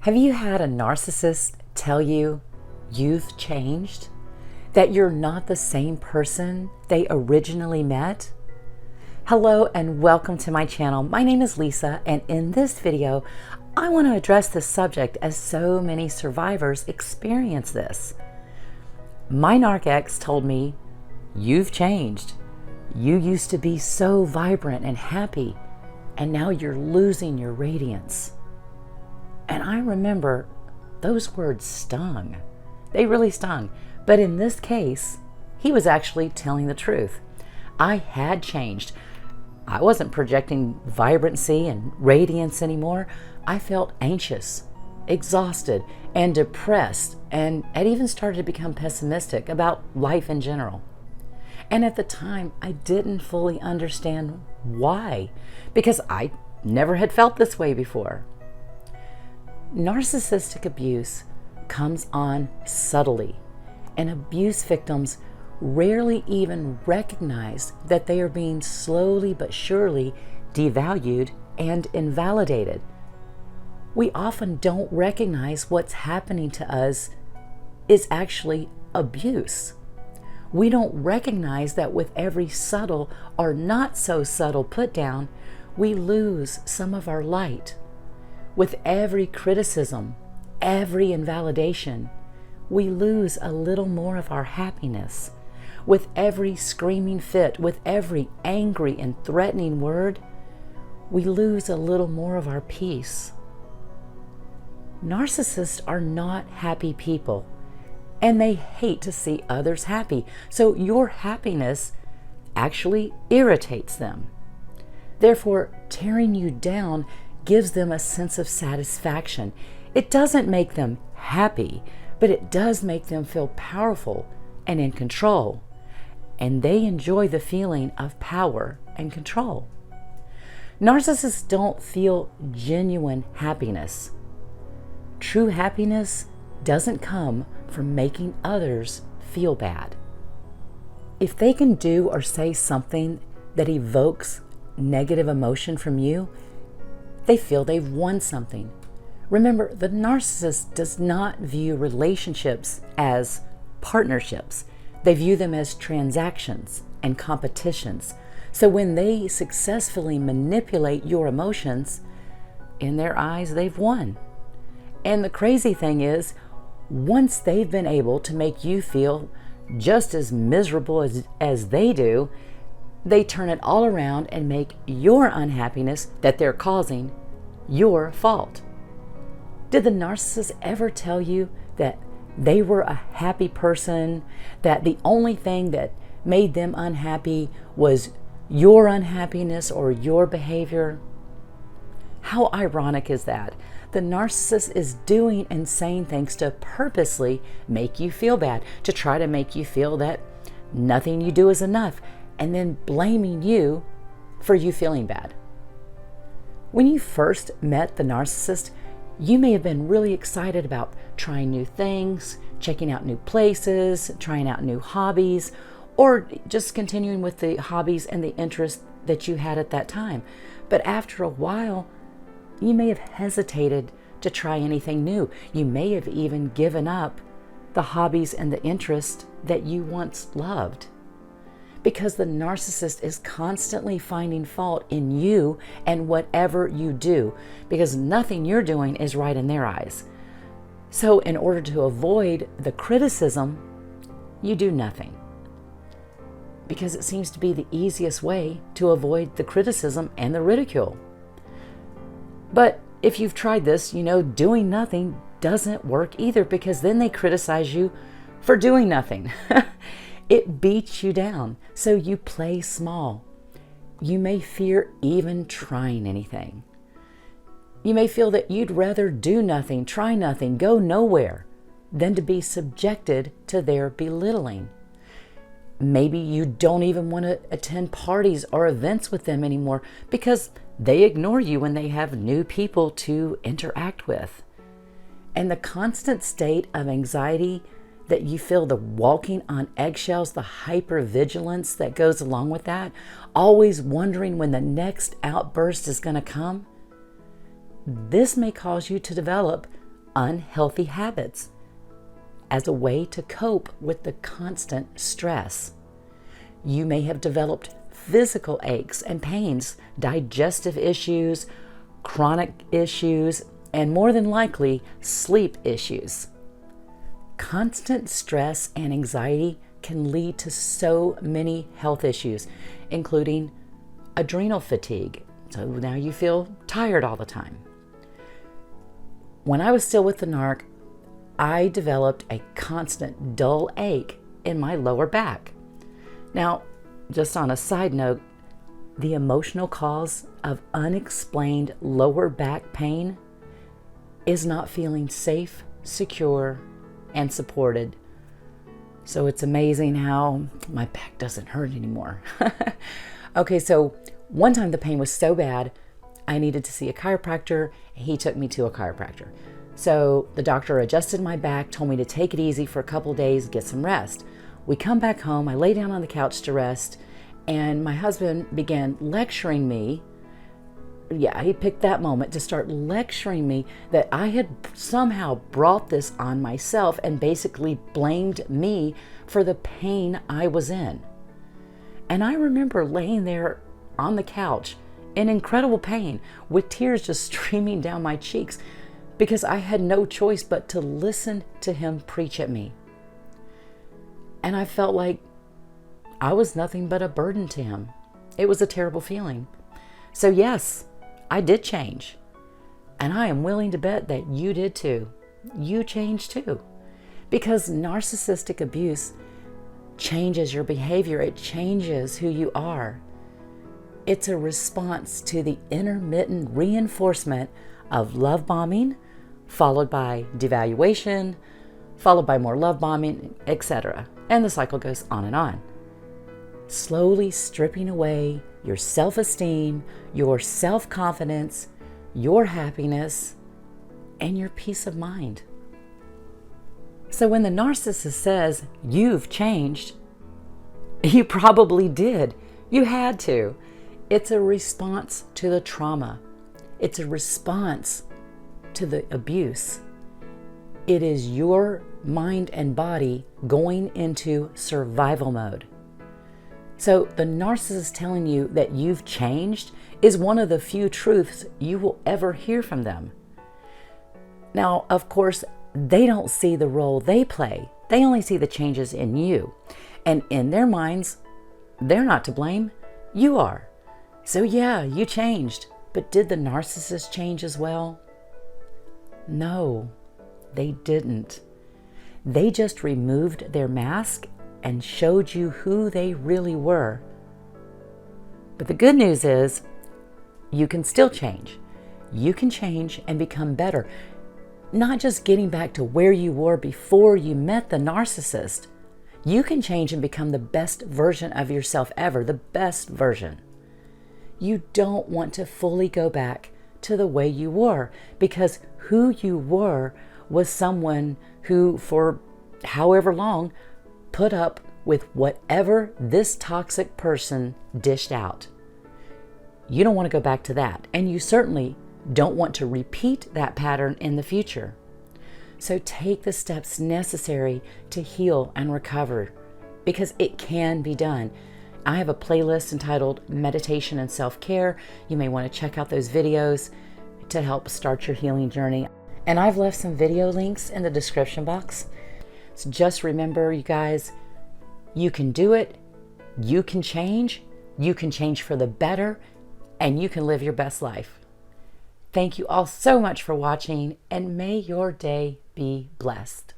Have you had a narcissist tell you you've changed? That you're not the same person they originally met? Hello and welcome to my channel. My name is Lisa, and in this video, I want to address this subject as so many survivors experience this. My narc ex told me, "You've changed. You used to be so vibrant and happy, and now you're losing your radiance." And I remember those words stung. They really stung. But in this case, he was actually telling the truth. I had changed. I wasn't projecting vibrancy and radiance anymore. I felt anxious, exhausted, and depressed, and had even started to become pessimistic about life in general. And at the time, I didn't fully understand why, because I never had felt this way before. Narcissistic abuse comes on subtly, and abuse victims rarely even recognize that they are being slowly but surely devalued and invalidated. We often don't recognize what's happening to us is actually abuse. We don't recognize that with every subtle or not so subtle put down, we lose some of our light. With every criticism, every invalidation, we lose a little more of our happiness. With every screaming fit, with every angry and threatening word, we lose a little more of our peace. Narcissists are not happy people, and they hate to see others happy, so your happiness actually irritates them. Therefore, tearing you down gives them a sense of satisfaction. It doesn't make them happy, but it does make them feel powerful and in control. And they enjoy the feeling of power and control. Narcissists don't feel genuine happiness. True happiness doesn't come from making others feel bad. If they can do or say something that evokes negative emotion from you, they feel they've won something. Remember, the narcissist does not view relationships as partnerships. They view them as transactions and competitions. So when they successfully manipulate your emotions, in their eyes, they've won. And the crazy thing is, once they've been able to make you feel just as miserable as they do, they turn it all around and make your unhappiness that they're causing your fault. Did the narcissist ever tell you that they were a happy person, that the only thing that made them unhappy was your unhappiness or your behavior? How ironic is that? The narcissist is doing and saying things to purposely make you feel bad, to try to make you feel that nothing you do is enough, and then blaming you for you feeling bad. When you first met the narcissist, you may have been really excited about trying new things, checking out new places, trying out new hobbies, or just continuing with the hobbies and the interests that you had at that time. But after a while, you may have hesitated to try anything new. You may have even given up the hobbies and the interests that you once loved. Because the narcissist is constantly finding fault in you and whatever you do, because nothing you're doing is right in their eyes. So in order to avoid the criticism, you do nothing. Because it seems to be the easiest way to avoid the criticism and the ridicule. But if you've tried this, you know doing nothing doesn't work either, because then they criticize you for doing nothing. It beats you down, so you play small. You may fear even trying anything. You may feel that you'd rather do nothing, try nothing, go nowhere, than to be subjected to their belittling. Maybe you don't even want to attend parties or events with them anymore because they ignore you when they have new people to interact with. And the constant state of anxiety that you feel, the walking on eggshells, the hypervigilance that goes along with that, always wondering when the next outburst is going to come, this may cause you to develop unhealthy habits as a way to cope with the constant stress. You may have developed physical aches and pains, digestive issues, chronic issues, and more than likely, sleep issues. Constant stress and anxiety can lead to so many health issues, including adrenal fatigue. So now you feel tired all the time. When I was still with the narc, I developed a constant dull ache in my lower back. Now, just on a side note, the emotional cause of unexplained lower back pain is not feeling safe, secure, and supported. So it's amazing how my back doesn't hurt anymore. Okay, so one time the pain was so bad, I needed to see a chiropractor. He took me to a chiropractor. So the doctor adjusted my back, told me to take it easy for a couple days, get some rest. We come back home, I lay down on the couch to rest, and my husband began lecturing me. Yeah, he picked that moment to start lecturing me that I had somehow brought this on myself and basically blamed me for the pain I was in. And I remember laying there on the couch in incredible pain with tears just streaming down my cheeks because I had no choice but to listen to him preach at me. And I felt like I was nothing but a burden to him. It was a terrible feeling. So yes, I did change. And I am willing to bet that you did too. You changed too. Because narcissistic abuse changes your behavior. It changes who you are. It's a response to the intermittent reinforcement of love bombing, followed by devaluation, followed by more love bombing, etc. And the cycle goes on and on. Slowly stripping away your self-esteem, your self-confidence, your happiness, and your peace of mind. So when the narcissist says, "You've changed," you probably did. You had to. It's a response to the trauma. It's a response to the abuse. It is your mind and body going into survival mode. So the narcissist telling you that you've changed is one of the few truths you will ever hear from them. Now, of course, they don't see the role they play. They only see the changes in you. And in their minds, they're not to blame. You are. So yeah, you changed. But did the narcissist change as well? No, they didn't. They just removed their mask and showed you who they really were. But the good news is, you can still change. You can change and become better. Not just getting back to where you were before you met the narcissist. You can change and become the best version of yourself ever, the best version. You don't want to fully go back to the way you were, because who you were was someone who, for however long, put up with whatever this toxic person dished out. You don't want to go back to that, and you certainly don't want to repeat that pattern in the future. So take the steps necessary to heal and recover, because it can be done. I have a playlist entitled Meditation and Self-Care. You may want to check out those videos to help start your healing journey. And I've left some video links in the description box. So just remember, you guys, you can do it, you can change for the better, and you can live your best life. Thank you all so much for watching, and may your day be blessed.